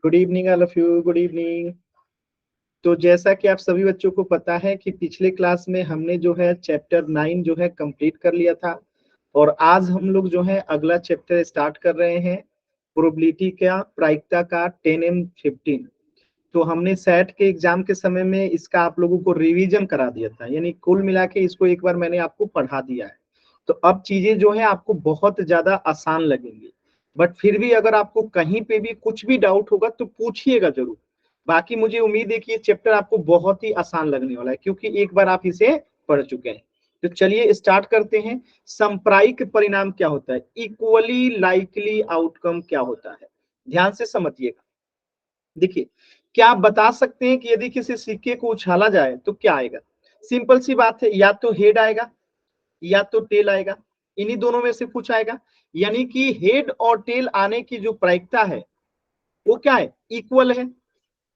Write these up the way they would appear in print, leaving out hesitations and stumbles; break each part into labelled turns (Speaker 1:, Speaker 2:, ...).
Speaker 1: Good evening all of you, good evening. तो जैसा कि आप सभी बच्चों को पता है कि पिछले क्लास में हमने जो है चैप्टर 9 जो है कंप्लीट कर लिया था, और आज हम लोग जो है अगला चैप्टर स्टार्ट कर रहे हैं, प्रोबेबिलिटी का, प्रायिकता का 10 and 15। तो हमने सेट के एग्जाम के समय में इसका आप लोगों को रिवीजन करा दिया था, यानी कुल मिला के इसको एक बार मैंने आपको पढ़ा दिया है। तो अब चीजें जो है आपको बहुत ज्यादा आसान लगेंगी, बट फिर भी अगर आपको कहीं पे भी कुछ भी डाउट होगा तो पूछिएगा जरूर। बाकी मुझे उम्मीद है कि ये चैप्टर आपको बहुत ही आसान लगने वाला है, क्योंकि एक बार आप इसे पढ़ चुके हैं। तो चलिए स्टार्ट करते हैं। सांप्रायिक परिणाम क्या होता है, इक्वली लाइकली आउटकम क्या होता है, ध्यान से समझिएगा। देखिए, क्या आप बता सकते हैं कि यदि किसी सिक्के को उछाला जाए तो क्या आएगा? सिंपल सी बात है, या तो हेड आएगा या तो टेल आएगा, इन्हीं दोनों में से कुछ आएगा। यानी कि हेड और टेल आने की जो प्रायिकता है वो क्या है, इक्वल है।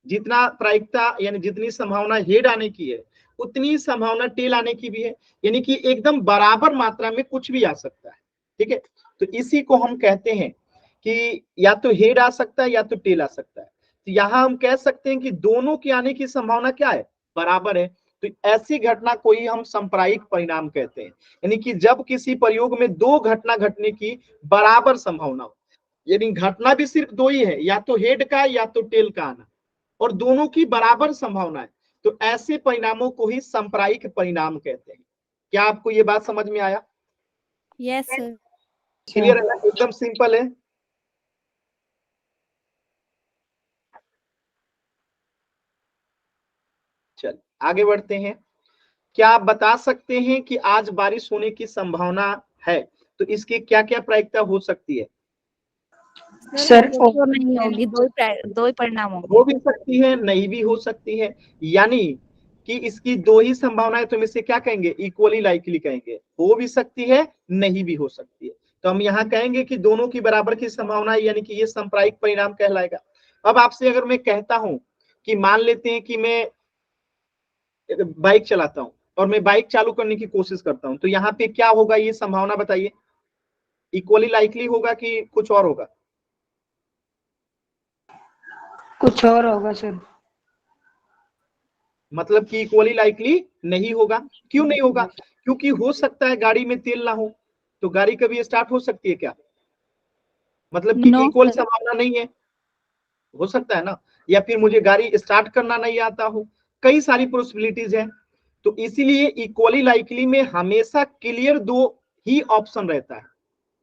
Speaker 1: जितना प्रायिकता यानी जितनी संभावना हेड आने की है उतनी संभावना टेल आने की भी है, यानी कि एकदम बराबर मात्रा में कुछ भी आ सकता है। ठीक है, तो इसी को हम कहते हैं कि या तो हेड आ सकता है या तो टेल आ सकता है। तो यहां हम कह सकते हैं कि दोनों के आने की संभावना क्या है, बराबर है। तो ऐसी घटना को ही हम सांप्रायिक परिणाम कहते हैं, यानी कि जब किसी प्रयोग में दो घटना घटने की बराबर संभावना हो, यानी घटना भी सिर्फ दो ही है, या तो हेड का या तो टेल का आना, और दोनों की बराबर संभावना है। तो ऐसे परिणामों को ही सांप्रायिक परिणाम कहते हैं। क्या आपको ये बात समझ में आया?
Speaker 2: Yes sir.
Speaker 1: क्लियर है ना, एकदम सिंपल है। चल आगे बढ़ते हैं। क्या आप बता सकते हैं कि आज बारिश होने की संभावना है, तो इसकी क्या क्या प्रायिकता हो सकती है?
Speaker 2: सर तो नहीं होगी, दो ही परिणाम
Speaker 1: हो
Speaker 2: होंगे।
Speaker 1: भी सकती है, नहीं भी हो सकती है, यानी कि इसकी दो ही संभावनाएं, तो हम इसे क्या कहेंगे, इक्वली लाइकली कहेंगे। हो भी सकती है, नहीं भी हो सकती है। तो हम यहाँ कहेंगे कि दोनों की बराबर की संभावना है, यानी कि ये सांप्रायिक परिणाम कहलाएगा। अब आपसे अगर मैं कहता हूं कि मान लेते हैं कि मैं बाइक चलाता हूं और मैं बाइक चालू करने की कोशिश करता हूं, तो यहाँ पे क्या होगा, ये संभावना बताइए, इक्वली लाइकली होगा कि कुछ और होगा?
Speaker 3: कुछ और होगा सर।
Speaker 1: मतलब कि इक्वली लाइकली नहीं होगा। क्यों नहीं होगा? क्योंकि हो सकता है गाड़ी में तेल ना हो, तो गाड़ी कभी स्टार्ट हो सकती है क्या? मतलब कि
Speaker 2: नो
Speaker 1: इक्वल
Speaker 2: सर।
Speaker 1: संभावना नहीं है। हो सकता है ना, या फिर मुझे गाड़ी स्टार्ट करना नहीं आता हो, कई सारी पॉसिबिलिटीज है। तो इसीलिए इक्वली लाइकली में हमेशा क्लियर दो ही ऑप्शन रहता है,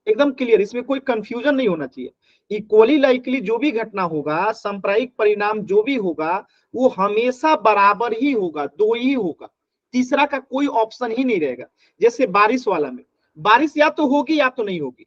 Speaker 1: एकदम क्लियर, इसमें कोई कंफ्यूजन नहीं होना चाहिए। इक्वली लाइकली जो भी घटना होगा, सांप्रायिक परिणाम जो भी होगा, वो हमेशा बराबर ही होगा, दो ही होगा, तीसरा का कोई ऑप्शन ही नहीं रहेगा। जैसे बारिश वाला में, बारिश या तो होगी या तो नहीं होगी,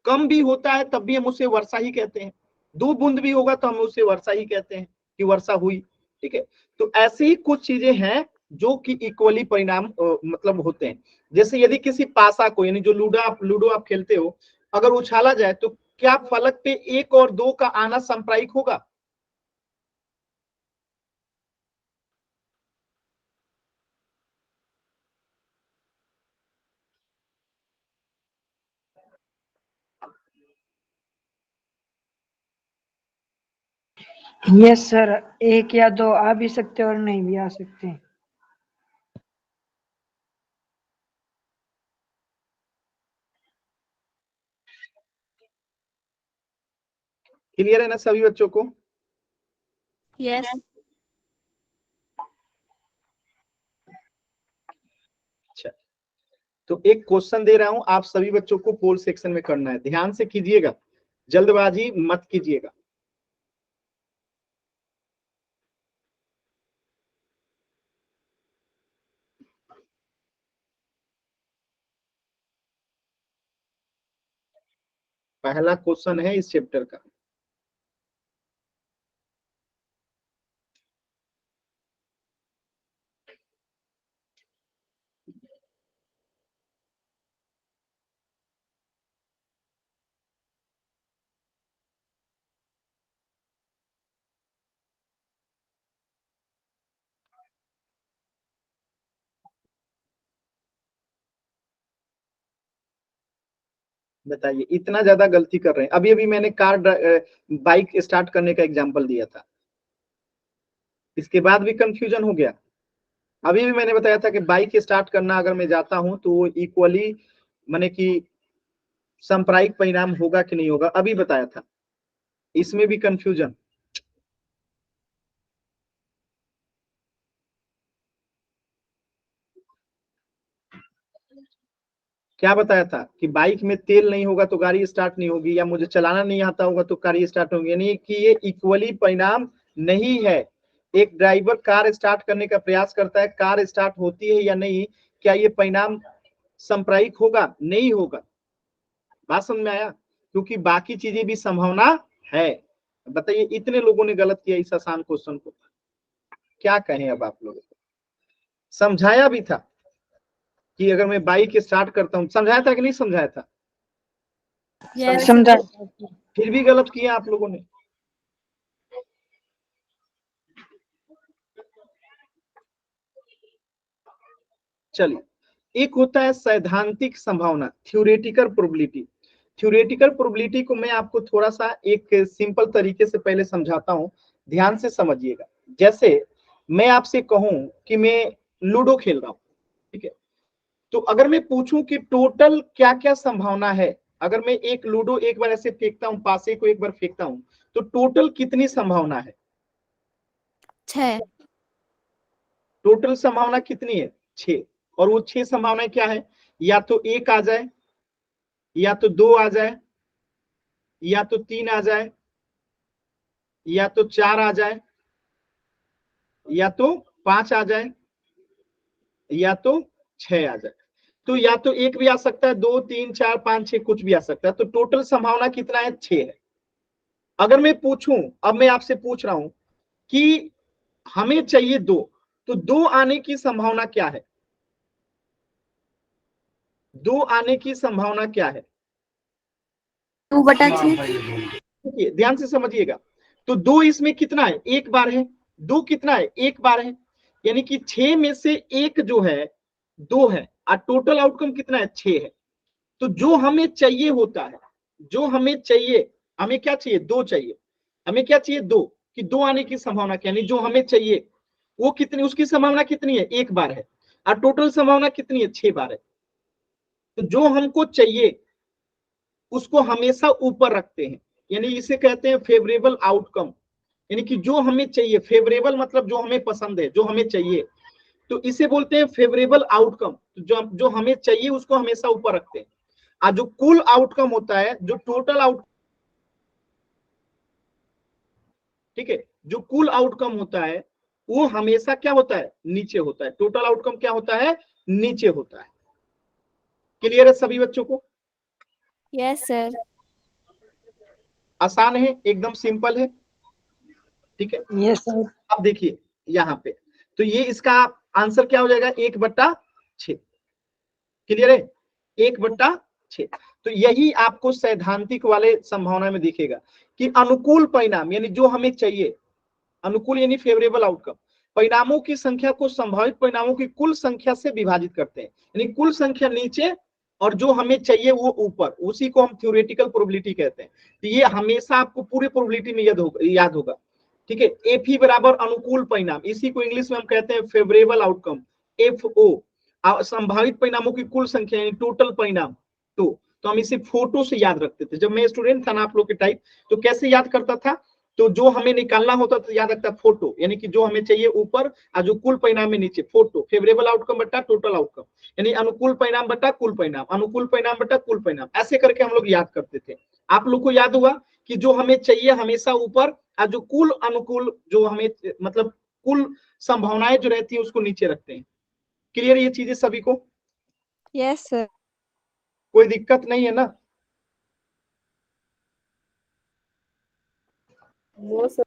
Speaker 1: कम भी होता है तब भी हम उसे वर्षा ही कहते हैं, दो बूंद भी होगा तो हम उसे वर्षा ही कहते हैं कि वर्षा हुई। ठीक है, तो ऐसे ही कुछ चीजें हैं जो कि इक्वली परिणाम मतलब होते हैं। जैसे यदि किसी पासा को, यानी जो लूडो आप खेलते हो, अगर उछाला जाए तो क्या फलक पे एक और दो का आना सांप्रायिक होगा?
Speaker 3: यस सर, एक या दो आ भी सकते और नहीं भी आ सकते।
Speaker 1: क्लियर है ना सभी बच्चों को?
Speaker 2: यस।
Speaker 1: अच्छा, तो एक क्वेश्चन दे रहा हूं, आप सभी बच्चों को पोल सेक्शन में करना है, ध्यान से कीजिएगा, जल्दबाजी मत कीजिएगा। पहला क्वेश्चन है इस चैप्टर का। बताइए, इतना ज्यादा गलती कर रहे हैं। अभी अभी मैंने बाइक स्टार्ट करने का एग्जांपल दिया था, इसके बाद भी कंफ्यूजन हो गया। अभी भी मैंने बताया था कि बाइक स्टार्ट करना अगर मैं जाता हूं तो वो इक्वली माने कि सांप्रदायिक परिणाम होगा कि नहीं होगा, अभी बताया था, इसमें भी कंफ्यूजन। क्या बताया था कि बाइक में तेल नहीं होगा तो गाड़ी स्टार्ट नहीं होगी, या मुझे चलाना नहीं आता होगा तो गाड़ी स्टार्ट होगी, यानी कि ये इक्वली परिणाम नहीं है। एक ड्राइवर कार स्टार्ट करने का प्रयास करता है, कार स्टार्ट होती है या नहीं, क्या ये परिणाम सांप्रदायिक होगा? नहीं होगा। बात समझ में आया? क्योंकि बाकी चीजें भी संभावना है। बताइए, इतने लोगों ने गलत किया इस आसान क्वेश्चन को, क्या कहें अब आप लोगों को? समझाया भी था कि अगर मैं बाइक स्टार्ट करता हूं, समझाया था कि नहीं समझाया था?
Speaker 3: समझा।
Speaker 1: फिर भी गलत किया आप लोगों ने। चलिए, एक होता है सैद्धांतिक संभावना, थ्योरेटिकल प्रोबेबिलिटी। थ्योरेटिकल प्रोबेबिलिटी को मैं आपको थोड़ा सा एक सिंपल तरीके से पहले समझाता हूं, ध्यान से समझिएगा। जैसे मैं आपसे कहूं कि मैं लूडो खेल रहा हूं, ठीक है, तो अगर मैं पूछूं कि टोटल क्या क्या संभावना है, अगर मैं एक लूडो एक बार ऐसे फेंकता हूं, पासे को एक बार फेंकता हूं, तो टोटल कितनी संभावना है?
Speaker 2: 6।
Speaker 1: टोटल संभावना कितनी है? 6। और वो 6 संभावनाएं क्या है? या तो 1 आ जाए, या तो 2 आ जाए, या तो 3 आ जाए, या तो 4 आ जाए, या तो 5 आ जाए, या तो 6 आ जाए। तो या तो 1 भी आ सकता है, 2 3 4 5 6 कुछ भी आ सकता है। तो टोटल संभावना कितना है? 6 है। अगर मैं पूछूं, अब मैं आपसे पूछ रहा हूं कि हमें चाहिए 2, तो 2 आने की संभावना क्या है? 2 आने की संभावना क्या है?
Speaker 2: 2/6।
Speaker 1: देखिए, ध्यान से समझिएगा। तो 2 इसमें कितना है? एक बार है। 2 कितना है? एक बार है। यानी कि 6 में से एक जो है 2 है, और टोटल आउटकम कितना है? 6 है। तो जो हमें चाहिए होता है, जो हमें चाहिए, हमें क्या चाहिए? 2 चाहिए। हमें क्या चाहिए? 2, कि 2 आने की संभावना क्या, यानी जो हमें चाहिए वो कितनी, उसकी संभावना कितनी है? एक बार है। और टोटल संभावना कितनी है? 6 बार है। तो जो हमको चाहिए उसको हमेशा ऊपर रखते हैं, यानी इसे कहते हैं फेवरेबल आउटकम। यानी कि जो हमें चाहिए, फेवरेबल मतलब जो हमें पसंद है, जो हमें चाहिए, तो इसे बोलते हैं फेवरेबल आउटकम। जो जो हमें चाहिए उसको हमेशा ऊपर रखते हैं। और जो कुल आउटकम होता है, जो टोटल आउट, ठीक है, जो कुल आउटकम होता है वो हमेशा क्या होता है? नीचे होता है। टोटल आउटकम क्या होता है? नीचे होता है। क्लियर है सभी बच्चों को?
Speaker 2: Yes sir.
Speaker 1: आसान है, एकदम सिंपल है, ठीक है।
Speaker 3: Yes sir.
Speaker 1: अब देखिए यहाँ पे, तो ये इसका आंसर क्या हो जाएगा? 1/6। क्लियर है? 1/6। तो यही आपको सैद्धांतिक वाले संभावना में दिखेगा कि अनुकूल परिणाम, यानी जो हमें चाहिए, अनुकूल यानी फेवरेबल आउटकम, परिणामों की संख्या को संभावित परिणामों की कुल संख्या से विभाजित करते हैं। यानी कुल संख्या नीचे और जो हमें चाहिए वो ऊपर, उसी को हम थ्योरेटिकल प्रोबेबिलिटी कहते हैं। तो ये हमेशा आपको पूरी प्रोबेबिलिटी में याद होगा, ठीक है। एफ ई बराबर अनुकूल परिणाम, इसी को इंग्लिश में हम कहते हैं फेवरेबल आउटकम, एफ ओ। संभावित परिणामों की कुल संख्या यानी टोटल परिणाम। तो हम इसे फोटो से याद रखते थे। जब मैं स्टूडेंट था ना आप लोग के टाइप, तो कैसे याद करता था? तो जो हमें निकालना होता था याद रखता फोटो, यानी कि जो हमें चाहिए ऊपर और जो कुल परिणाम में नीचे, फोटो। फेवरेबल आउटकम बटा टोटल आउटकम, यानी अनुकूल परिणाम बटा कुल परिणाम, अनुकूल परिणाम बटा कुल परिणाम, ऐसे करके हम लोग याद करते थे। आप लोग को याद होगा कि जो हमें चाहिए हमेशा ऊपर, और जो कुल अनुकूल, जो हमें मतलब कुल संभावनाएं जो रहती है उसको नीचे रखते हैं। क्लियर ये चीजें सभी को?
Speaker 2: Yes sir.
Speaker 1: कोई दिक्कत नहीं है ना?
Speaker 2: No sir.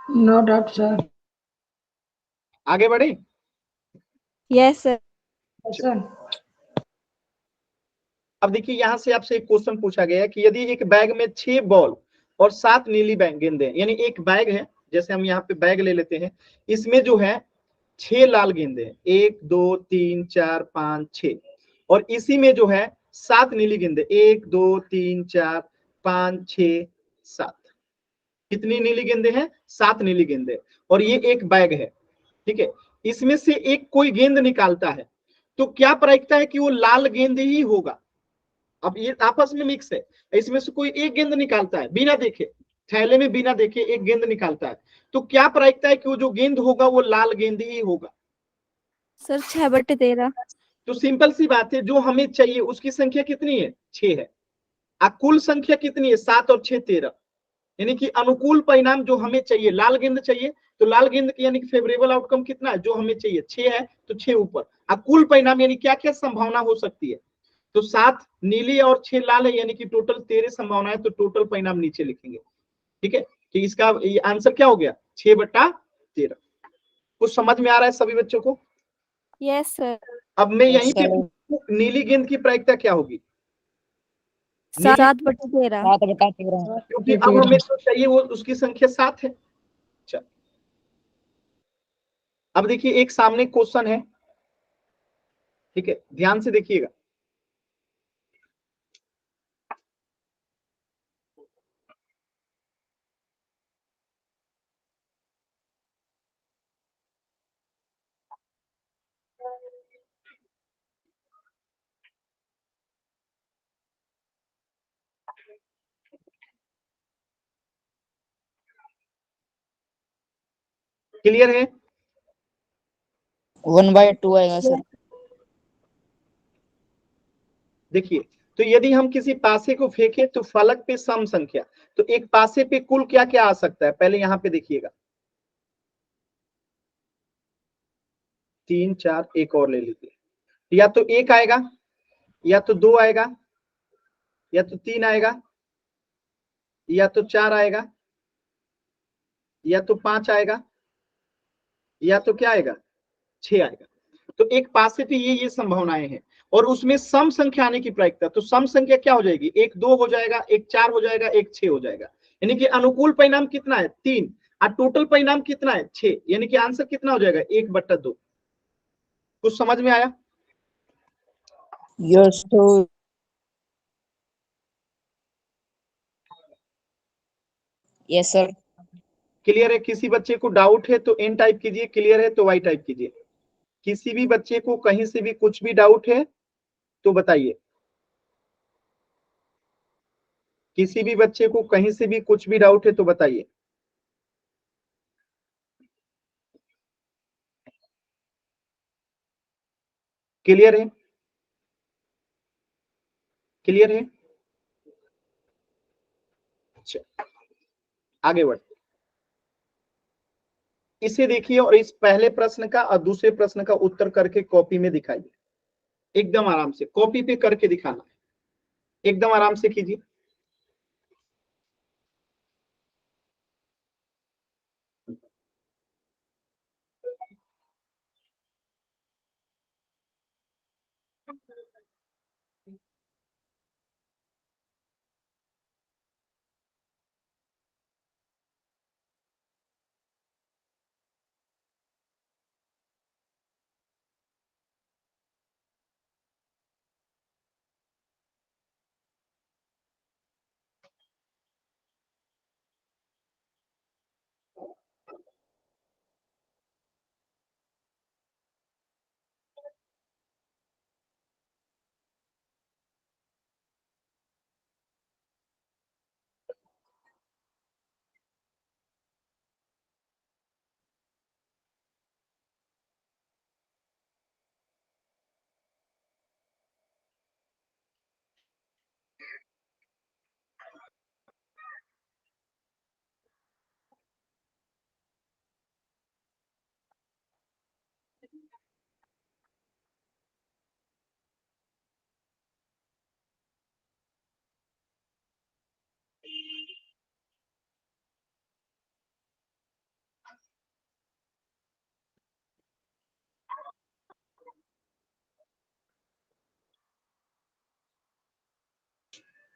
Speaker 3: No doubt sir.
Speaker 1: आगे बढ़े?
Speaker 2: Yes sir.
Speaker 3: सर
Speaker 1: अब देखिए, यहां से आपसे एक क्वेश्चन पूछा गया कि यदि एक बैग में 6 बॉल और 7 नीली गेंदे, यानी एक बैग है, जैसे हम यहाँ पे बैग ले लेते हैं, इसमें जो है 6 लाल गेंदे हैं, 1 2 3 4 5 6, और इसी में जो है 7 नीली गेंदे, 1 2 3 4 5 6 7। कितनी नीली गेंदे हैं? 7 नीली गेंदे, और ये एक बैग है, ठीक है। इसमें से एक कोई गेंद निकालता है, तो क्या प्रायिकता है कि वो लाल गेंद ही होगा? अब ये आपस में मिक्स है, इसमें से कोई एक गेंद निकालता है बिना देखे, थैले में बिना देखे एक गेंद निकालता है, तो क्या प्रायिकता है कि वो जो गेंद होगा वो लाल गेंद ही होगा?
Speaker 2: सर 6/13।
Speaker 1: तो सिंपल सी बात है, जो हमें चाहिए उसकी संख्या कितनी है? 6 है। कुल संख्या कितनी है? 7 और 6 13, यानी कि अनुकूल परिणाम जो हमें चाहिए, लाल गेंद चाहिए, तो लाल गेंद की यानी कि फेवरेबल आउटकम कितना है? जो हमें चाहिए 6 है, तो 6 ऊपर। कुल परिणाम यानी क्या क्या संभावना हो सकती है? तो 7 नीली और 6 लाल है, यानी कि टोटल 13 संभावना है, तो टोटल परिणाम नीचे लिखेंगे, ठीक है। तो इसका ये आंसर क्या हो गया? 6/13। कुछ समझ में आ रहा है सभी बच्चों को?
Speaker 2: Yes sir.
Speaker 1: अब मैं यहीं पे नीली गेंद की प्रायिकता क्या होगी?
Speaker 2: 7/13।
Speaker 3: 7/13।
Speaker 1: क्योंकि अब हमें तो चाहिए वो उसकी संख्या 7 है। चल, अब देखिए एक सामने क्वेश्चन है, ठीक है, ध्यान से देखिएगा। क्लियर है?
Speaker 4: 1/2 आएगा सर।
Speaker 1: देखिए, तो यदि हम किसी पासे को फेंके तो फलक पे सम संख्या, तो एक पासे पे कुल क्या क्या आ सकता है? पहले यहां पे देखिएगा, 3 4, एक और ले लीजिए। या तो 1 आएगा, या तो 2 आएगा, या तो 3 आएगा, या तो 4 आएगा, या तो 5 आएगा, या तो क्या आएगा? 6 आएगा। तो एक पासे पे ये संभावनाएं हैं, और उसमें सम संख्या आने की प्रायिकता, तो सम संख्या क्या हो जाएगी? 1 2 हो जाएगा, 1 4 हो जाएगा, 1 6 हो जाएगा, यानी कि अनुकूल परिणाम कितना है? 3, और टोटल परिणाम कितना है? 6, यानी कि आंसर कितना हो जाएगा? 1/2। कुछ समझ में आया?
Speaker 4: यस तो यस सर।
Speaker 1: क्लियर है? किसी बच्चे को डाउट है तो एन टाइप कीजिए, क्लियर है तो वाई टाइप कीजिए। किसी भी बच्चे को कहीं से भी कुछ भी डाउट है तो बताइए। किसी भी बच्चे को कहीं से भी कुछ भी डाउट है तो बताइए। क्लियर है? क्लियर है? अच्छा, आगे बढ़, इसे देखिए और इस पहले प्रश्न का और दूसरे प्रश्न का उत्तर करके कॉपी में दिखाइए, एकदम आराम से कॉपी पे करके दिखाना है, एकदम आराम से कीजिए।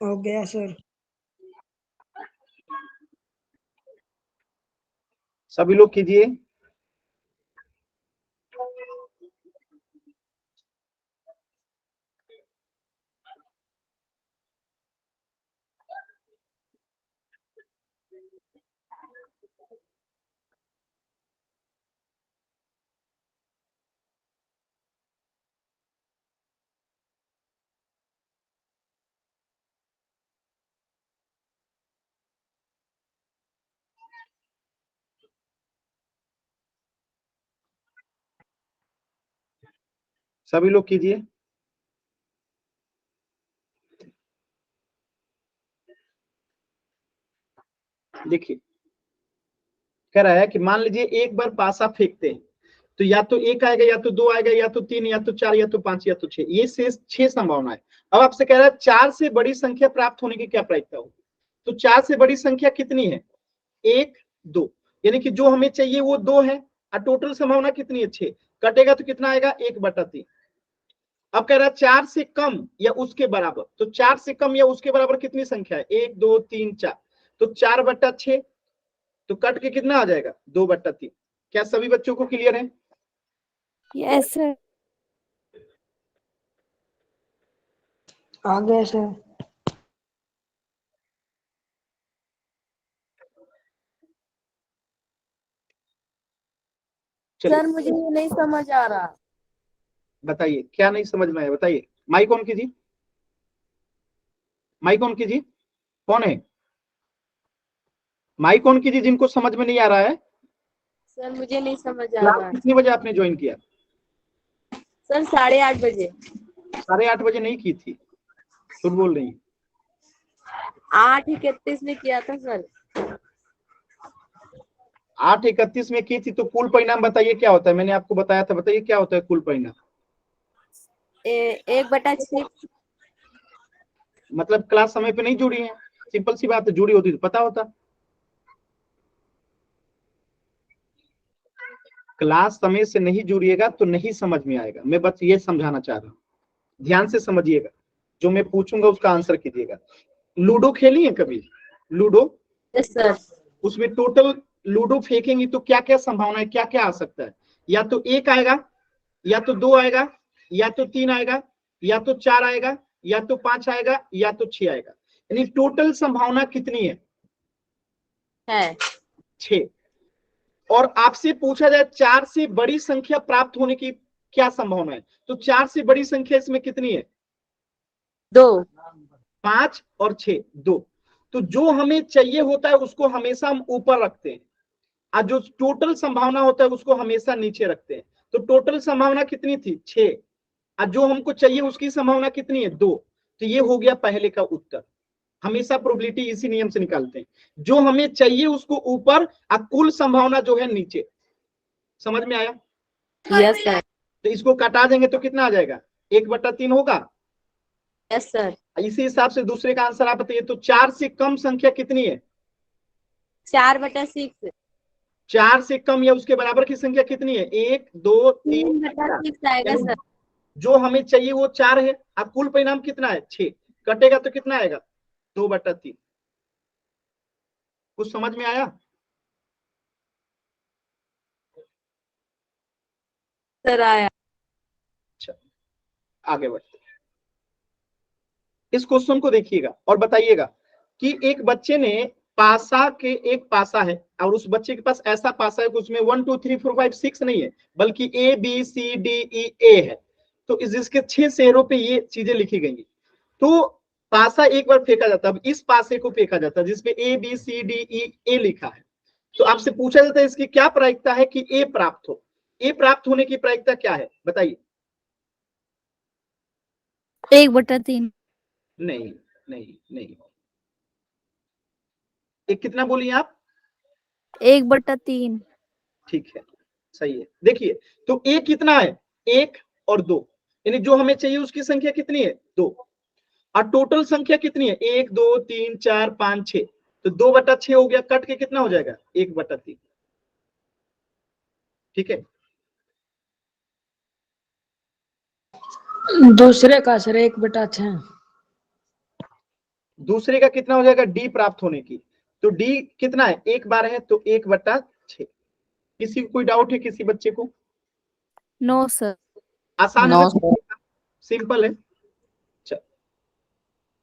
Speaker 3: हो गया सर।
Speaker 1: सभी लोग कीजिए। सभी लोग कीजिए। देखिए कह रहा है कि मान लीजिए एक बार पासा फेंकते हैं तो या तो एक आएगा, या तो दो आएगा, या तो तीन, या तो चार, या तो पांच, या तो छह। ये शेष 6 संभावना है। अब आपसे कह रहा है 4 से बड़ी संख्या प्राप्त होने की क्या प्रायिकता हो। तो 4 से बड़ी संख्या कितनी है, 1 2, यानी कि जो हमें चाहिए वो 2 है और टोटल संभावना कितनी है 6। कटेगा तो कितना आएगा 1/3। अब कह रहा है 4 से कम या उसके बराबर, तो 4 से कम या उसके बराबर कितनी संख्या है, 1 2 3 4, तो 4/6, तो कट के कितना आ जाएगा 2/3। क्या सभी बच्चों को क्लियर है।
Speaker 2: Yes sir.
Speaker 3: आ गया सर।
Speaker 2: सर मुझे ये नहीं समझ आ रहा।
Speaker 1: बताइए क्या नहीं समझ में आया, बताइए। माइक ऑन कीजिए, माइक ऑन कीजिए। कौन है, माइक ऑन कीजिए जिनको समझ में नहीं आ रहा है।
Speaker 2: सर मुझे नहीं समझ आ
Speaker 1: क्लास
Speaker 2: रहा।
Speaker 1: कितने बजे आपने ज्वाइन किया।
Speaker 2: सर 8:30 बजे।
Speaker 1: 8:30 बजे नहीं की थी, झूठ बोल रही है।
Speaker 2: 8:31 में किया था सर।
Speaker 1: 8:31 में की थी, तो कुल परिणाम बताइए क्या होता है। मैंने आपको बताया था, बताइए क्या होता है कुल परिणाम।
Speaker 2: 1/6।
Speaker 1: मतलब क्लास समय पे नहीं जुड़ी है, सिंपल सी बात है, जुड़ी होती तो पता होता। क्लास समय से नहीं जुड़िएगा तो नहीं समझ में आएगा। मैं बस ये समझाना चाह रहा हूँ, ध्यान से समझिएगा, जो मैं पूछूंगा उसका आंसर कीजिएगा। लूडो खेली है कभी, लूडो।
Speaker 2: Yes sir.
Speaker 1: उसमें टोटल लूडो फेंकेंगे तो क्या क्या संभावना है, क्या क्या आ सकता है। या तो 1 आएगा, या तो 2 आएगा, या तो 3 आएगा, या तो 4 आएगा, या तो 5 आएगा, या तो 6 आएगा। यानी टोटल संभावना कितनी है 6। और आपसे पूछा जाए 4 से बड़ी संख्या प्राप्त होने की क्या संभावना है, तो 4 से बड़ी संख्या इसमें कितनी है
Speaker 2: 2।
Speaker 1: 5 और 6 2। तो जो हमें चाहिए होता है उसको हमेशा हम ऊपर रखते हैं, और जो टोटल संभावना होता है उसको हमेशा नीचे रखते हैं। तो टोटल संभावना कितनी थी 6, और जो हमको चाहिए उसकी संभावना कितनी है 2। तो ये हो गया पहले का उत्तर। हमेशा प्रोबेबिलिटी इसी नियम से निकालते हैं, जो हमें चाहिए उसको ऊपर और कुल संभावना जो है नीचे। समझ में आया।
Speaker 2: Yes sir.
Speaker 1: तो इसको काटा देंगे तो कितना आ जाएगा 1/3 होगा।
Speaker 2: Yes sir.
Speaker 1: इसी हिसाब से दूसरे का आंसर आप बताइए। तो 4 से कम संख्या कितनी है
Speaker 2: 4/6।
Speaker 1: 4 से कम या उसके बराबर की संख्या कितनी है 1 2 3
Speaker 2: 3/6 आएगा सर।
Speaker 1: जो हमें चाहिए वो 4 है, अब कुल परिणाम कितना है 6। कटेगा तो कितना आएगा 2/3। कुछ समझ में आया।
Speaker 2: सर आया।
Speaker 1: अच्छा आगे बढ़ते हैं। इस क्वेश्चन को देखिएगा और बताइएगा कि एक बच्चे ने एक पासा है और उस बच्चे के पास ऐसा पासा है कि उसमें 1 2 3 4 5 6 नहीं है, बल्कि ABCDE है। तो इसके 6 शेयरों पे ये चीजें लिखी गई। तो पासा एक बार फेंका जाता है, अब इस पासे को फेंका जाता है जिसपे ABCDE लिखा है। तो आपसे पूछा जाता है इसकी क्या प्रायिकता है कि ए प्राप्त हो। ए प्राप्त होने की प्रायिकता क्या है बताइए।
Speaker 2: 1/3।
Speaker 1: नहीं नहीं नहीं, एक कितना बोलिए आप
Speaker 2: 1/3।
Speaker 1: ठीक है सही है। देखिए तो ए कितना है 1 और 2, यानी जो हमें चाहिए उसकी संख्या कितनी है 2, और टोटल संख्या कितनी है 1 2 3 4 5 6। तो 2/6 हो गया, कट के कितना हो जाएगा 1/3। ठीक है।
Speaker 3: दूसरे का सर 1/6।
Speaker 1: दूसरे का कितना हो जाएगा डी प्राप्त होने की। तो डी कितना है 1 बार है तो 1/6। किसी को कोई डाउट है किसी बच्चे को?
Speaker 2: No sir.
Speaker 1: आसान है
Speaker 4: नो
Speaker 1: ना?
Speaker 4: सर।
Speaker 1: सिंपल है। चल,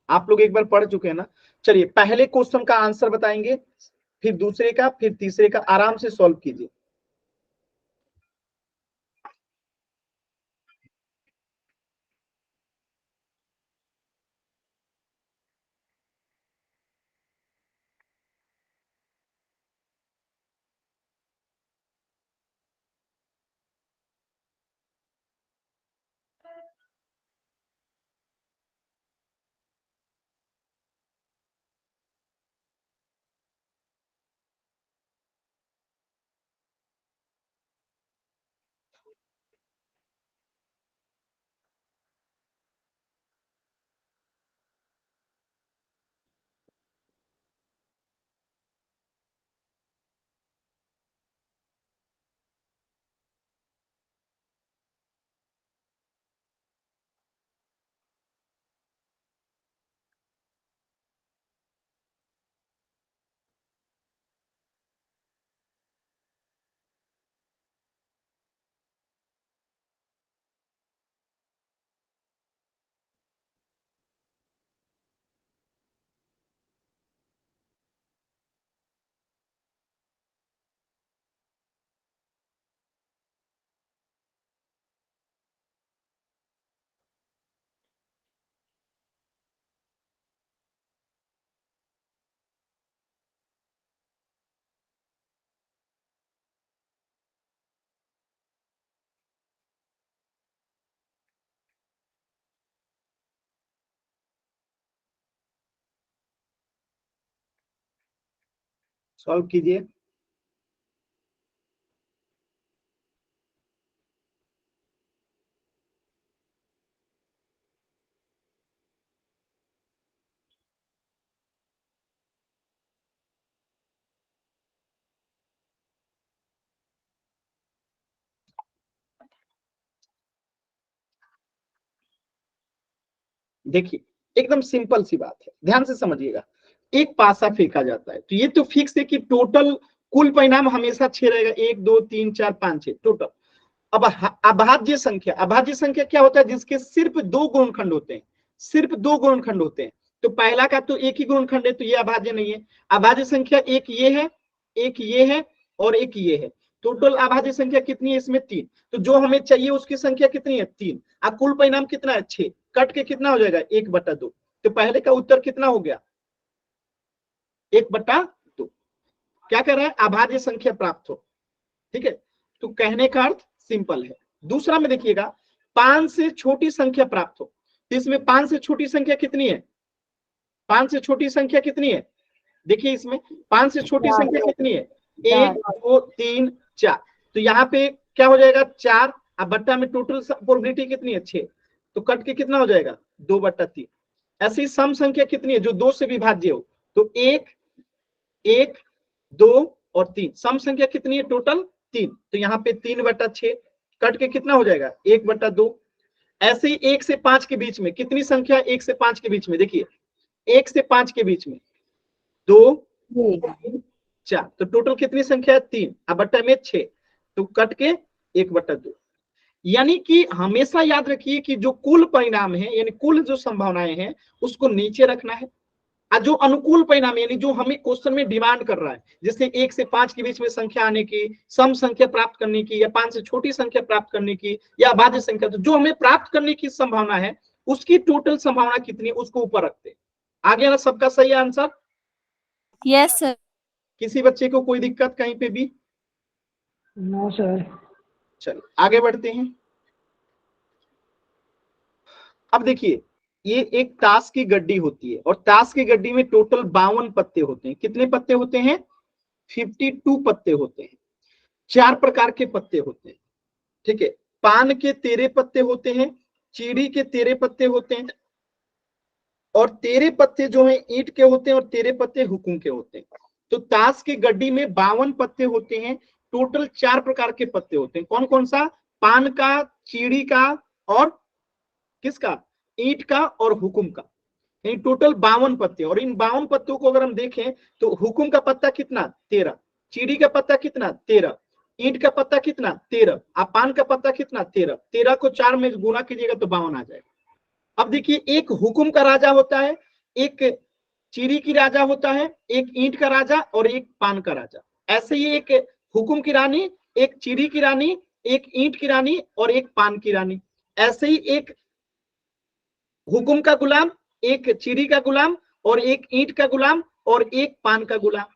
Speaker 1: आप लोग एक बार पढ़ चुके हैं ना। चलिए पहले क्वेश्चन का आंसर बताएंगे, फिर दूसरे का, फिर तीसरे का, आराम से सॉल्व कीजिए। सॉल्व कीजिए। देखिए एकदम सिंपल सी बात है, ध्यान से समझिएगा। एक पासा फेंका जाता है तो ये तो फिक्स है कि टोटल कुल परिणाम हमेशा 6 रहेगा, 1 2 3 4 5 6 टोटल। अब अभाज्य संख्या, अभाज्य संख्या क्या होता है? जिसके सिर्फ 2 गुणनखंड होते हैं, सिर्फ 2 गुणनखंड होते हैं। तो पहला का तो एक ही गुणनखंड है, तो ये अभाज्य नहीं है। अभाज्य संख्या एक ये है, एक ये है और एक ये है। टोटल अभाज्य संख्या कितनी है इसमें? 3। तो जो हमें चाहिए उसकी संख्या कितनी है? 3। अब कुल परिणाम कितना है? 6। कट के कितना हो जाएगा? 1/2। तो पहले का उत्तर कितना हो गया? 1/2। क्या कर रहा है? अभाज्य संख्या प्राप्त हो। ठीक है, तो कहने का अर्थ सिंपल है। दूसरा में देखिएगा, 5 से छोटी संख्या प्राप्त हो, तो इसमें 5 से छोटी संख्या कितनी है? 5 से छोटी संख्या कितनी है? देखिए इसमें 5 से छोटी संख्या कितनी है? 1 2 3 4। तो यहाँ पे क्या हो जाएगा? 4। अब बट्टा में टोटल प्रोबेबिलिटी कितनी है? 6। तो कट के कितना हो जाएगा? 2/3। ऐसी सम संख्या कितनी है जो 2 से विभाज्य हो? तो 1 1 2 और 3। सम संख्या कितनी है? टोटल 3। तो यहाँ पे 3/6। कट के कितना हो जाएगा? 1/2। ऐसे ही 1 से 5 के बीच में कितनी संख्या? 1 से 5 के बीच में देखिए, 1 से 5 के बीच में 2 3 4। तो टोटल कितनी संख्या है? 3। अब बट्टा में 6। तो कट के 1/2। यानी कि हमेशा याद रखिए कि जो कुल परिणाम है, यानी कुल जो संभावनाएं हैं, उसको नीचे रखना है। और जो अनुकूल परिणाम यानी जो हमें क्वेश्चन में डिमांड कर रहा है, जैसे 1 से 5 के बीच में संख्या आने की, सम संख्या प्राप्त करने की, या 5 से छोटी संख्या प्राप्त करने की, या अभाज्य संख्या, तो जो हमें प्राप्त करने की संभावना है उसकी टोटल संभावना कितनी है उसको ऊपर रखते हैं। आ गया ना सबका सही आंसर?
Speaker 2: Yes sir.
Speaker 1: किसी बच्चे को कोई दिक्कत कहीं पे भी?
Speaker 3: No sir.
Speaker 1: चलिए आगे बढ़ते हैं। अब देखिए, ये एक ताश की गड्डी होती है और ताश की गड्डी में टोटल 52 पत्ते होते हैं। कितने पत्ते होते हैं? 52 पत्ते होते हैं। 4 प्रकार के पत्ते होते हैं। ठीक है, पान के 13 पत्ते होते हैं, चीड़ी के 13 पत्ते होते हैं, और 13 पत्ते जो हैं ईंट के होते हैं, और 13 पत्ते हुकुम के होते हैं। तो ताश की गड्डी में 52 पत्ते होते हैं। टोटल 4 प्रकार के पत्ते होते हैं। कौन कौन सा? पान का, चीड़ी का, और किसका? ईंट का और हुकुम का। यानी टोटल 52 पत्ते। और इन 52 पत्तों को अगर हम देखें तो हुकुम का पत्ता कितना? 13, चीड़ी का पत्ता कितना? 13, ईंट का पत्ता कितना 13, आप पान का पत्ता कितना 13, 13 को 4 में गुना कीजिएगा तो 52 आ जाएगा। अब देखिए एक हुकुम का राजा होता है, एक चीरी की राजा होता है, एक ईंट का राजा और एक पान का राजा। ऐसे ही एक हुकुम की रानी, एक चीरी की रानी, एक ईंट की रानी और एक पान की रानी। ऐसे ही एक हुकुम का गुलाम, एक चीरी का गुलाम और एक ईंट का गुलाम और एक पान का गुलाम।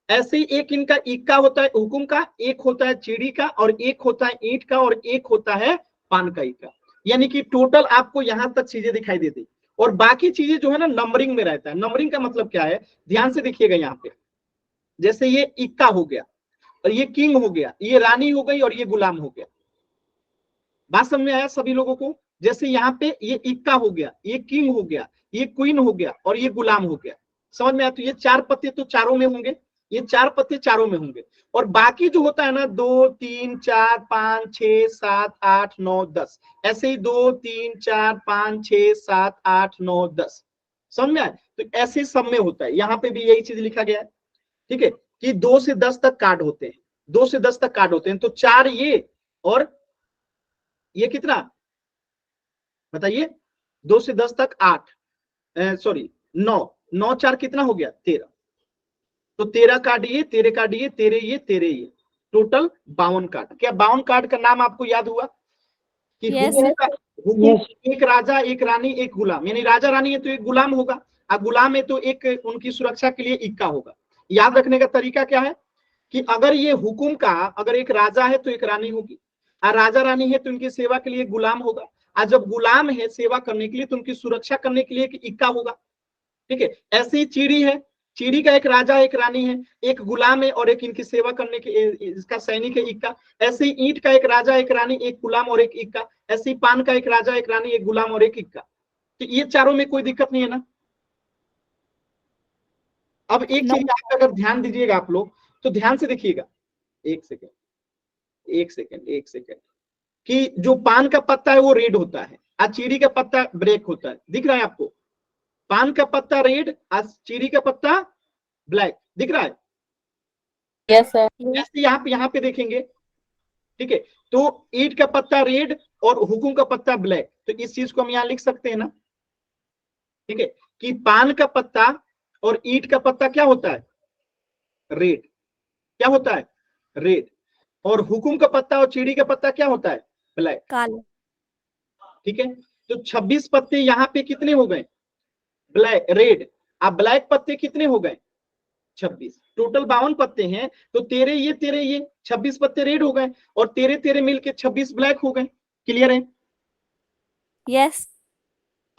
Speaker 1: ऐसे ही एक इनका इक्का होता है हुकुम का, एक होता है चीड़ी का और एक होता है ईंट का और एक होता है पान का इक्का। यानी कि टोटल आपको यहां तक चीजें दिखाई देती और बाकी चीजें जो है ना नंबरिंग में रहता है। नंबरिंग का मतलब क्या है, ध्यान से देखिएगा यहाँ पे, जैसे ये इक्का हो गया और ये किंग हो गया, ये रानी हो गई और ये गुलाम हो गया। बात समझ में आया सभी लोगों को? जैसे यहाँ पे ये इक्का हो गया, ये किंग हो गया, ये क्वीन हो गया और ये गुलाम हो गया। समझ में आया? तो ये 4 पत्ते तो चारों में होंगे, ये 4 पत्ते चारों में होंगे और बाकी जो होता है ना 2 3 4 5 6 7 8 9 10, ऐसे ही 2 3 4 5 6 7 8 9 10। समझ में आया? तो ऐसे सब में होता है। यहाँ पे भी यही चीज लिखा गया है, ठीक है, कि 2 से 10 तक कार्ड होते हैं, 2 से 10 तक कार्ड होते हैं। तो 4 ये और ये कितना बताइए, 2 से 10 तक 8, सॉरी 9, 9 4 कितना हो गया 13। तो 13 कार्ड ये, 13 कार्ड ये, 13 ये, 13 ये, टोटल 52 कार्ड। क्या 52 कार्ड का नाम आपको याद हुआ कि
Speaker 2: Yes,
Speaker 1: हुकुम का हुकुम
Speaker 3: Yes.
Speaker 1: एक राजा, एक रानी, एक गुलाम, यानी राजा रानी है तो एक गुलाम होगा, और गुलाम है तो एक उनकी सुरक्षा के लिए इक्का होगा। याद रखने का तरीका क्या है कि अगर ये हुकुम का अगर एक राजा है तो एक रानी होगी, और राजा रानी है तो उनकी सेवा के लिए गुलाम होगा, और जब गुलाम है सेवा करने के लिए तो उनकी सुरक्षा करने के लिए एक इक्का होगा। ठीक है, ऐसे ही चीड़ी है, चीड़ी का एक राजा एक रानी है, एक गुलाम है और एक इनकी सेवा करने के इसका सैनिक है इक्का। ऐसे ही ईंट का एक राजा एक रानी, एक गुलाम और एक इक्का। ऐसे ही पान का एक राजा एक रानी, एक गुलाम और एक इक्का। तो ये चारों में कोई दिक्कत नहीं है ना। अब एक
Speaker 2: No.
Speaker 1: चीज आप अगर ध्यान दीजिएगा आप लोग तो ध्यान से देखिएगा, एक सेकेंड एक सेकेंड एक सेकेंड, कि जो पान का पत्ता है वो रेड होता है और चीड़ी का पत्ता ब्लैक होता है। दिख रहा है आपको? पान का पत्ता रेड और चीड़ी का पत्ता ब्लैक, दिख रहा है?
Speaker 4: Yes, sir.
Speaker 1: ऐसे यहाँ पे देखेंगे, ठीक है, तो ईंट का पत्ता रेड और हुकुम का पत्ता ब्लैक। तो इस चीज को हम यहाँ लिख सकते हैं ना, ठीक है, कि पान का पत्ता और ईंट का पत्ता क्या होता है रेड, क्या होता है रेड, और हुकुम का पत्ता और चीड़ी का पत्ता क्या होता है ब्लैक।
Speaker 2: काला।
Speaker 1: ठीक है, तो 26 पत्ते यहाँ पे कितने हो गए ब्लैक रेड, अब ब्लैक पत्ते कितने हो गए 26, टोटल 52 पत्ते हैं। तो 13 ये 26 पत्ते रेड हो गए और 13 मिलके 26 ब्लैक हो गए। क्लियर है?
Speaker 2: Yes.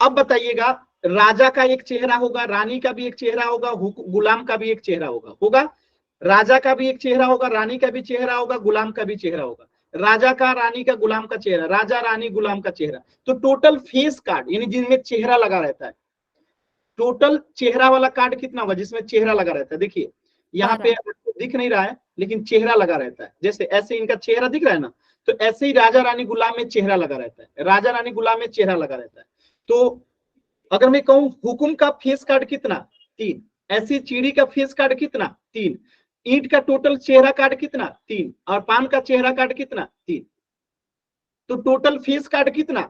Speaker 1: अब बताइएगा, राजा का एक चेहरा होगा, रानी का भी एक चेहरा होगा, गुलाम का भी एक चेहरा होगा, राजा का भी एक चेहरा होगा, रानी का भी चेहरा होगा, गुलाम का भी चेहरा होगा, राजा का रानी का गुलाम का चेहरा, राजा रानी गुलाम का चेहरा। तो टोटल फेस कार्ड यानी जिनमें चेहरा लगा रहता है, टोटल चेहरा वाला कार्ड कितना होगा जिसमें चेहरा लगा रहता है? देखिए यहाँ पे दिख नहीं रहा है लेकिन चेहरा लगा रहता है। जैसे ऐसे इनका चेहरा दिख रहा है ना, तो ऐसे ही राजा रानी गुलाम में चेहरा लगा रहता है, राजा रानी गुलाम में चेहरा लगा रहता है। तो अगर मैं कहूं हुकुम का फेस कार्ड कितना 3, ऐसी चीड़ी का फेस कार्ड कितना 3, ईंट का टोटल चेहरा कार्ड कितना 3 और पान का चेहरा कार्ड कितना 3। तो टोटल फेस कार्ड कितना,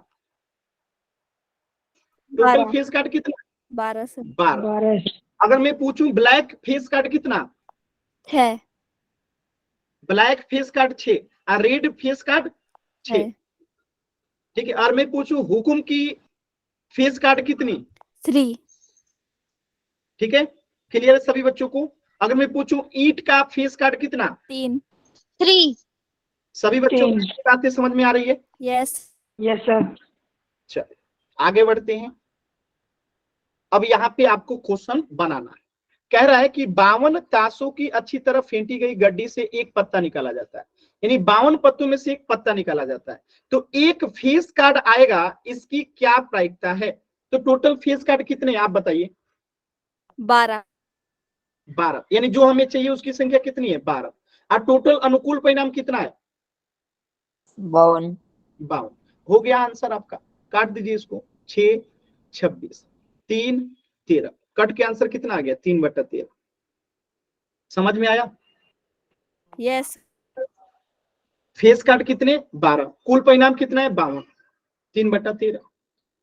Speaker 1: टोटल
Speaker 2: 12
Speaker 1: फेस कार्ड कितना
Speaker 2: 12 से
Speaker 1: 12।
Speaker 3: 12
Speaker 1: अगर मैं पूछूं ब्लैक फेस कार्ड कितना,
Speaker 2: है
Speaker 1: ब्लैक फेस कार्ड 6 और रेड फेस कार्ड 6।
Speaker 2: है
Speaker 1: ठीक है, और मैं पूछूं हुकुम की फेस कार्ड कितनी
Speaker 2: 3
Speaker 1: ठीक है, क्लियर है सभी बच्चों को? अगर मैं पूछूं ईंट का फेस कार्ड कितना
Speaker 2: 3
Speaker 1: सभी बच्चों को
Speaker 3: 3
Speaker 1: बातें समझ में आ रही है?
Speaker 2: Yes.
Speaker 3: Yes sir.
Speaker 1: चलिए आगे बढ़ते हैं। अब यहाँ पे आपको क्वेश्चन बनाना है। कह रहा है कि 52 ताशों की अच्छी तरह फेंटी गई गड्डी से एक पत्ता निकाला जाता है, यानी 52 पत्तों में से एक पत्ता निकाला जाता है। तो एक फेस कार्ड आएगा, इसकी क्या प्रायिकता है? तो टोटल फेस कार्ड कितने आप बताइए?
Speaker 2: 12
Speaker 1: 12, यानी जो हमें चाहिए उसकी संख्या कितनी है 12, और टोटल अनुकूल परिणाम कितना है
Speaker 4: 52.
Speaker 1: 52। हो गया आंसर आपका, काट दीजिए इसको, 6 26 3 13, कट के आंसर कितना आ गया 3/13। समझ में आया?
Speaker 2: Yes.
Speaker 1: फेस कार्ड कितने 12, कुल परिणाम कितना है 52, 3/13।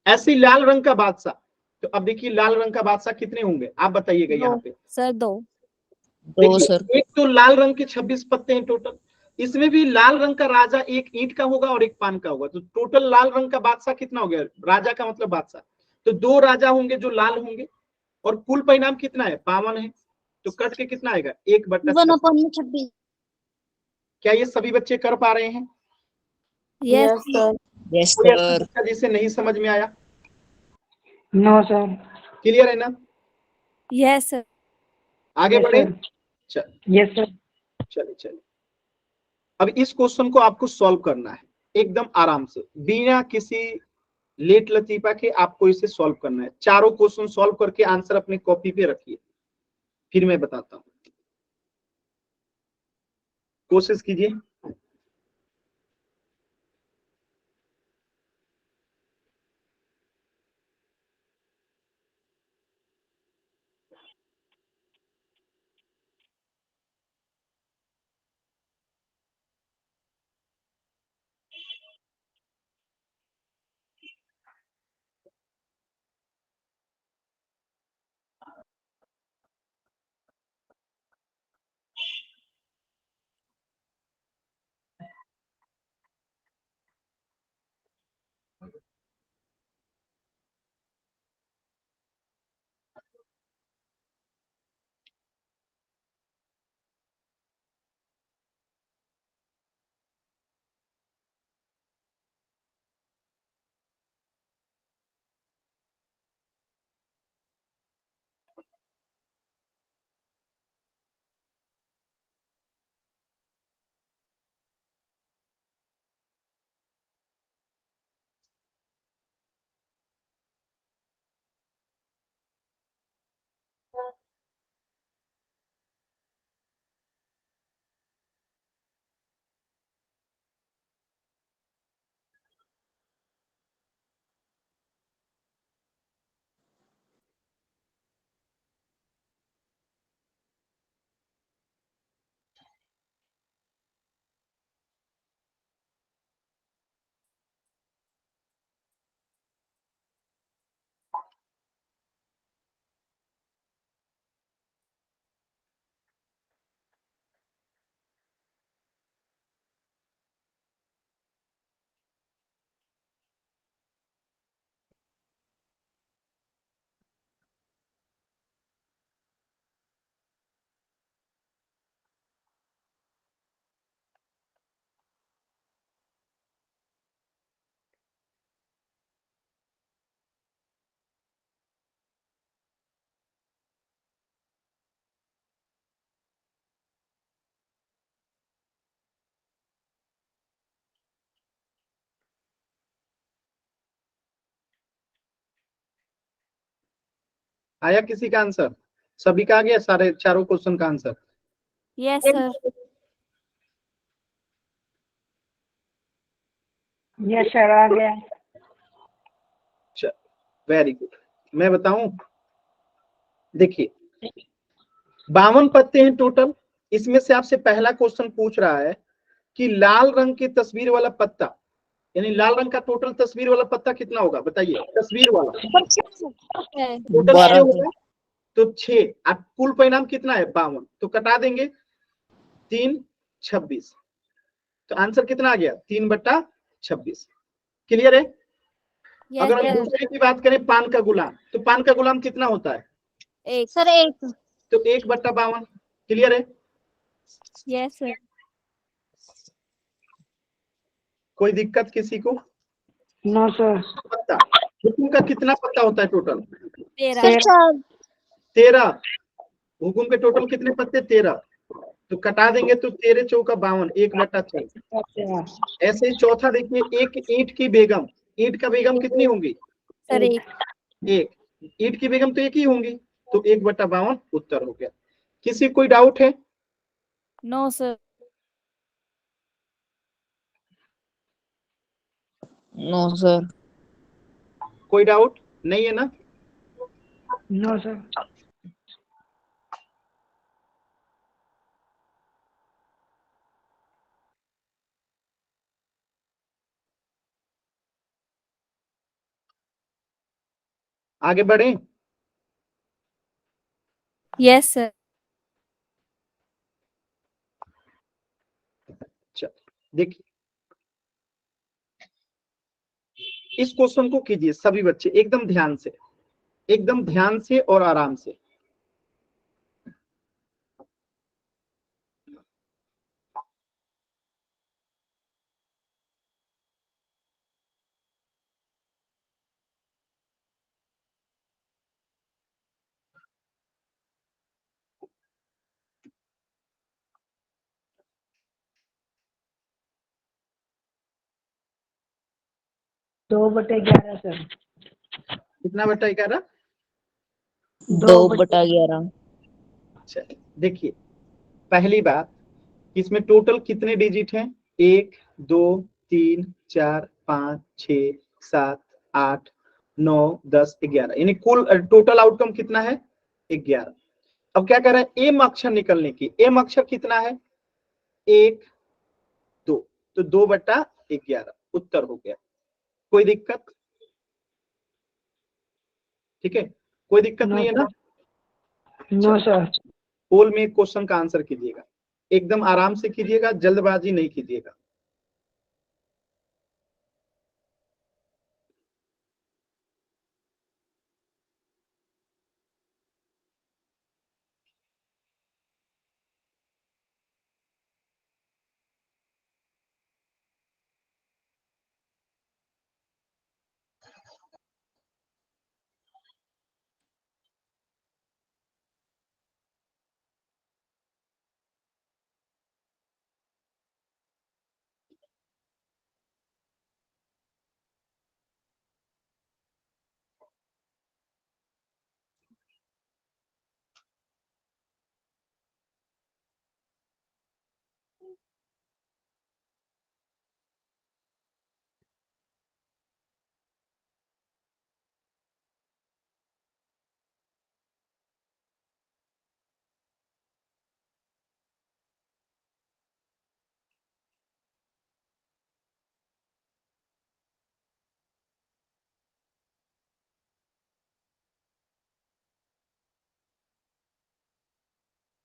Speaker 1: ऐसे लाल रंग का बादशाह, तो अब देखिए लाल रंग का बादशाह कितने होंगे आप बताइएगा यहाँ पे।
Speaker 2: सर 2।
Speaker 4: दो सर।
Speaker 1: देखिए एक तो लाल रंग के 26 पत्ते हैं टोटल, इसमें भी लाल रंग का राजा एक ईंट का होगा और एक पान का होगा, तो टोटल लाल रंग का बादशाह कितना हो गया, राजा का मतलब बादशाह, तो 2 राजा होंगे जो लाल होंगे, और कुल परिणाम कितना है 52 है, तो कट के कितना आएगा 1/26। क्या ये सभी बच्चे कर पा रहे हैं?
Speaker 2: Yes
Speaker 4: yes sir.
Speaker 5: यस
Speaker 1: कोई ऐसा
Speaker 5: सर।
Speaker 1: बच्चा जिसे नहीं समझ में आया?
Speaker 3: No sir.
Speaker 1: क्लियर है ना?
Speaker 2: Yes sir.
Speaker 1: आगे बढ़े। चल
Speaker 3: यस सर।
Speaker 1: चलिए चलिए, अब इस क्वेश्चन को आपको सॉल्व करना है एकदम आराम से, बिना किसी लेट लतीफा के आपको इसे सॉल्व करना है। चारों क्वेश्चन सॉल्व करके आंसर अपने कॉपी पे रखिए, फिर मैं बताता हूं, कोशिश कीजिए। आया किसी का आंसर? सभी का आ गया सारे चारों क्वेश्चन का answer?
Speaker 2: Yes sir.
Speaker 3: Yes sir आ गया।
Speaker 1: Very good. मैं बताऊं, देखिए 52 पत्ते हैं टोटल, इसमें से आपसे पहला क्वेश्चन पूछ रहा है कि लाल रंग की तस्वीर वाला पत्ता, यानी लाल रंग का टोटल तस्वीर वाला पत्ता कितना होगा बताइए, तस्वीर वाला टोटल 6
Speaker 5: 12
Speaker 1: होगा, तो 6, अब कुल परिणाम कितना है 52, तो कटा देंगे 3/26, तो आंसर कितना आ गया 3/26। क्लियर है?
Speaker 2: यस
Speaker 1: अगर हम
Speaker 2: सर।
Speaker 1: दूसरे की बात करें पान का गुलाम, तो पान का गुलाम कितना होता है,
Speaker 2: 1 सर 1।
Speaker 1: तो 1/52। क्लियर है?
Speaker 2: Yes sir.
Speaker 1: कोई दिक्कत किसी को?
Speaker 3: No sir.
Speaker 1: पत्ता, हुकुम का कितना पत्ता होता है टोटल?
Speaker 2: 13।
Speaker 1: 13। हुकुम के टोटल कितने पत्ते 13, तो कटा देंगे तो 13 चौका 52, 1/4। ऐसे ही चौथा देखिए, एक ईंट की बेगम, ईंट का बेगम कितनी होंगी
Speaker 2: सर 1।
Speaker 1: एक, ईंट की बेगम तो एक ही होंगी, तो 1/52 उत्तर हो गया। किसी कोई डाउट है?
Speaker 2: No sir.
Speaker 4: No sir.
Speaker 1: कोई डाउट नहीं है ना?
Speaker 3: No sir.
Speaker 1: आगे बढ़े।
Speaker 2: Yes sir.
Speaker 1: देखिए इस क्वेश्चन को कीजिए सभी बच्चे एकदम ध्यान से और आराम से।
Speaker 3: दो बटे 11 सर।
Speaker 1: कितना बटा 11?
Speaker 4: 2/11।
Speaker 1: अच्छा देखिए पहली बात, इसमें टोटल कितने डिजिट हैं? 1 2 3 4 5 6 7 8 9 10 11, यानी कुल टोटल आउटकम कितना है? 11। अब क्या कर रहा है? एम अक्षर निकलने की। एम अक्षर कितना है? 1 2, तो 2/11 उत्तर हो गया। कोई दिक्कत? ठीक है, कोई दिक्कत नहीं है ना?
Speaker 3: No sir.
Speaker 1: पोल में क्वेश्चन का आंसर कीजिएगा, एकदम आराम से कीजिएगा, जल्दबाजी नहीं कीजिएगा।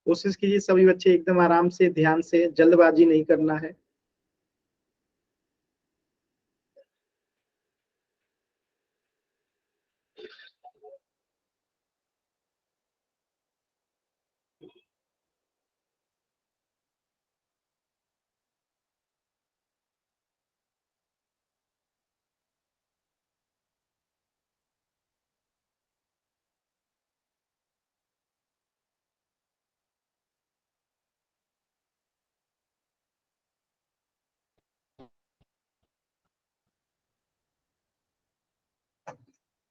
Speaker 1: कोशिश कीजिए सभी बच्चे एकदम आराम से, ध्यान से, जल्दबाजी नहीं करना है।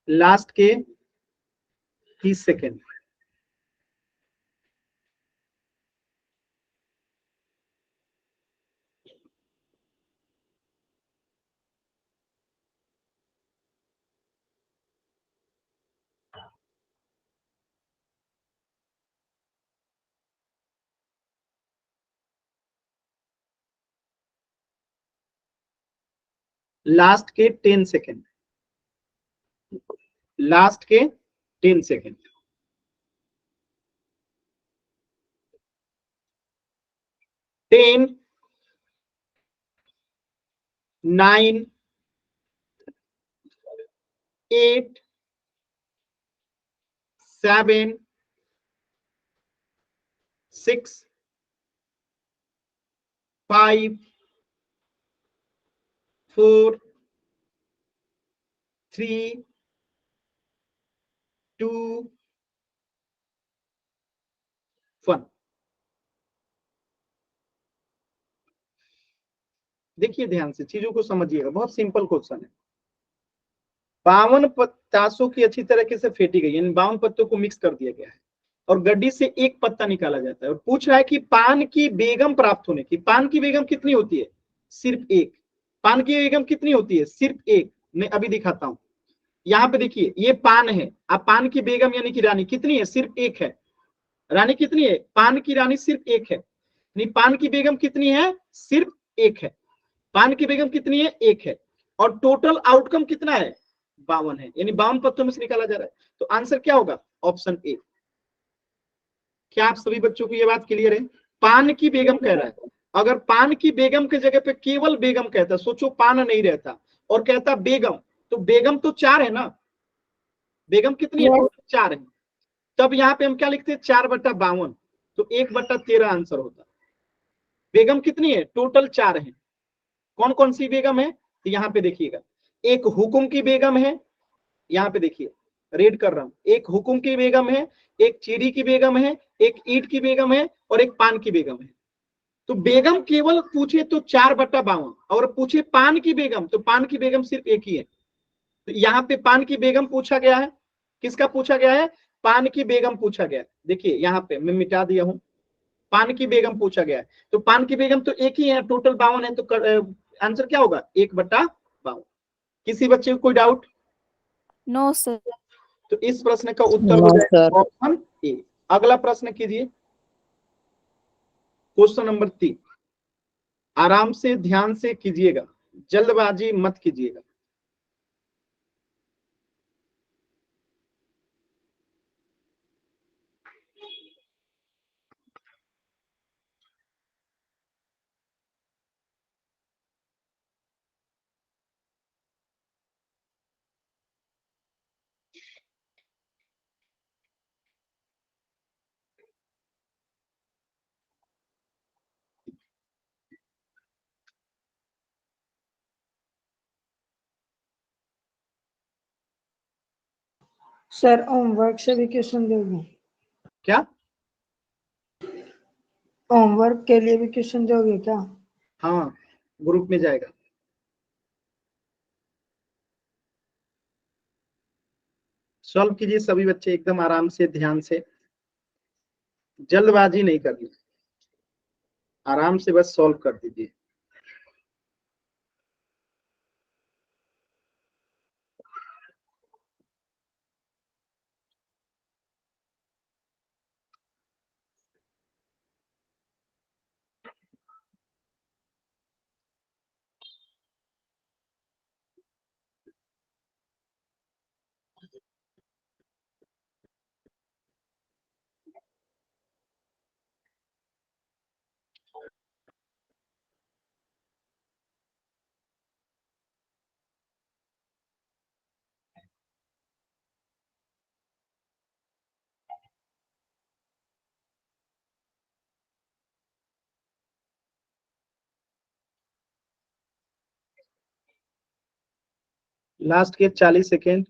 Speaker 1: लास्ट के 30 सेकेंड। लास्ट के 10 सेकेंड। लास्ट के 10 सेकेंड। 10 9 8 7 6 5 4 3 2 1। देखिए ध्यान से चीजों को समझिएगा, बहुत सिंपल क्वेश्चन है। 52 ताशों की अच्छी तरीके से फेंटी गई, यानी 52 पत्तों को मिक्स कर दिया गया है और गड्डी से एक पत्ता निकाला जाता है और पूछ रहा है कि पान की बेगम प्राप्त होने की। पान की बेगम कितनी होती है? सिर्फ एक। पान की बेगम कितनी होती है? सिर्फ एक। मैं अभी दिखाता हूं। यहाँ पे देखिए ये पान है, अब पान की बेगम यानी कि रानी कितनी है? सिर्फ एक है। रानी कितनी है? पान की रानी सिर्फ एक है। नहीं, पान की बेगम कितनी है? सिर्फ एक है। पान की बेगम कितनी है? एक है। और टोटल आउटकम कितना है? 52 है, यानी 52 पत्तों में से निकाला जा रहा है। तो आंसर क्या होगा? Option A. क्या आप सभी बच्चों को ये बात क्लियर है? पान की बेगम कह रहा है, अगर पान की बेगम के जगह पे केवल बेगम कहता, सोचो पान नहीं रहता और कहता बेगम, तो बेगम तो 4 है ना, बेगम कितनी है? 4 है। तब यहाँ पे हम क्या लिखते हैं? 4/52, तो 1/13 आंसर होता। बेगम कितनी है? टोटल 4 है। कौन कौन सी बेगम है? तो यहाँ पे देखिएगा, एक हुकुम की बेगम है, यहाँ पे देखिए रेड कर रहा हूं, एक हुकुम की बेगम है, एक चीरी की बेगम है, एक ईट की बेगम है और एक पान की बेगम है। तो बेगम केवल पूछे तो 4/52, और पूछे पान की बेगम तो पान की बेगम सिर्फ एक ही है। तो यहाँ पे पान की बेगम पूछा गया है। किसका पूछा गया है? पान की बेगम पूछा गया है। देखिए यहाँ पे मैं मिटा दिया हूं, पान की बेगम पूछा गया है। तो पान की बेगम तो एक ही है, टोटल 52 है, तो आंसर क्या होगा? 1/52। किसी बच्चे को कोई डाउट?
Speaker 2: No sir.
Speaker 1: तो इस प्रश्न का उत्तर हो
Speaker 4: नो
Speaker 1: जाएगा
Speaker 4: सर।
Speaker 1: Option A. अगला प्रश्न कीजिए, क्वेश्चन नंबर 3। आराम से ध्यान से कीजिएगा, जल्दबाजी मत कीजिएगा।
Speaker 3: सर होमवर्क से भी क्वेश्चन दोगे?
Speaker 1: क्या?
Speaker 3: होमवर्क के लिए भी क्वेश्चन दोगे क्या?
Speaker 1: हाँ, ग्रुप में जाएगा। सॉल्व कीजिए सभी बच्चे, एकदम आराम से ध्यान से, जल्दबाजी नहीं करनी, आराम से बस सॉल्व कर दीजिए। लास्ट के 40 सेकेंड।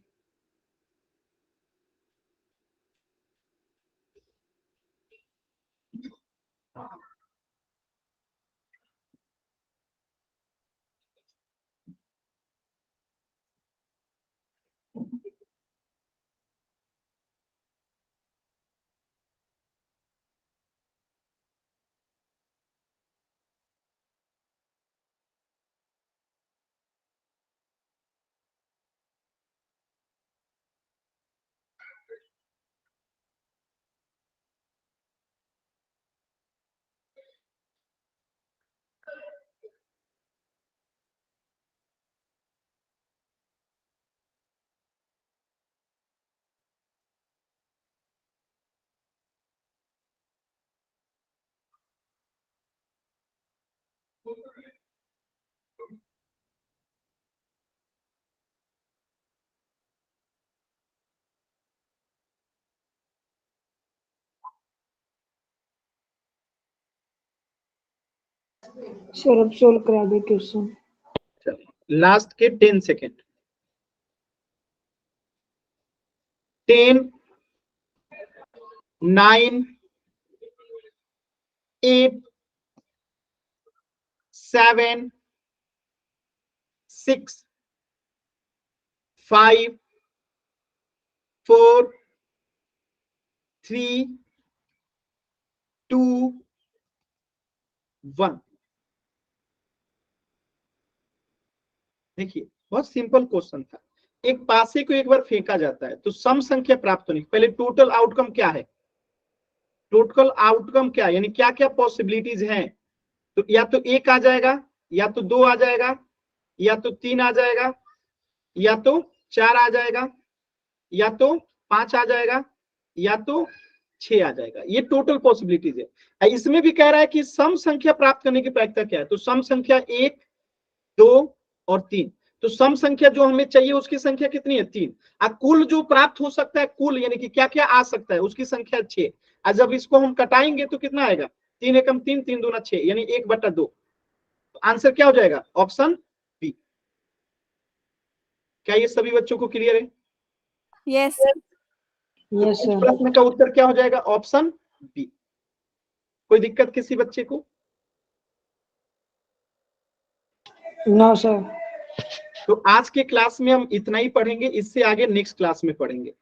Speaker 3: सर अब सोल्व करा दो क्वेश्चन।
Speaker 1: लास्ट के 10 सेकेंड। 10, 9, 8, 7, 6, 5, 4, 3, 2, 1। देखिए बहुत सिंपल क्वेश्चन था। एक पासे को एक बार फेंका जाता है तो सम संख्या प्राप्त होने, पहले टोटल आउटकम क्या है? टोटल आउटकम क्या, यानी क्या क्या पॉसिबिलिटीज हैं? तो या तो 1 आ जाएगा, या तो 2 आ जाएगा, या तो 3 आ जाएगा, या तो 4 आ जाएगा, या तो 5 आ जाएगा, या तो 6 आ जाएगा। ये टोटल पॉसिबिलिटीज है। इसमें भी कह रहा है कि सम संख्या प्राप्त करने की प्रायिकता क्या है, तो सम संख्या 1, 2 और 3। तो सम संख्या जो हमें चाहिए उसकी संख्या कितनी है, 3। कुल जो प्राप्त हो सकता है, कुल यानी कि क्या क्या आ सकता है, उसकी संख्या 6। जब इसको हम कटाएंगे तो कितना आएगा, 3 एकम 3, 3 दूना 6, यानी 1/2। तो आंसर क्या हो जाएगा, ऑप्शन बी। क्या ये सभी बच्चों को क्लियर है?
Speaker 2: यस
Speaker 3: यस
Speaker 1: इस
Speaker 3: सर।
Speaker 1: प्रश्न का उत्तर क्या हो जाएगा, ऑप्शन बी। कोई दिक्कत किसी बच्चे को?
Speaker 3: No sir.
Speaker 1: तो आज के क्लास में हम इतना ही पढ़ेंगे, इससे आगे नेक्स्ट क्लास में पढ़ेंगे।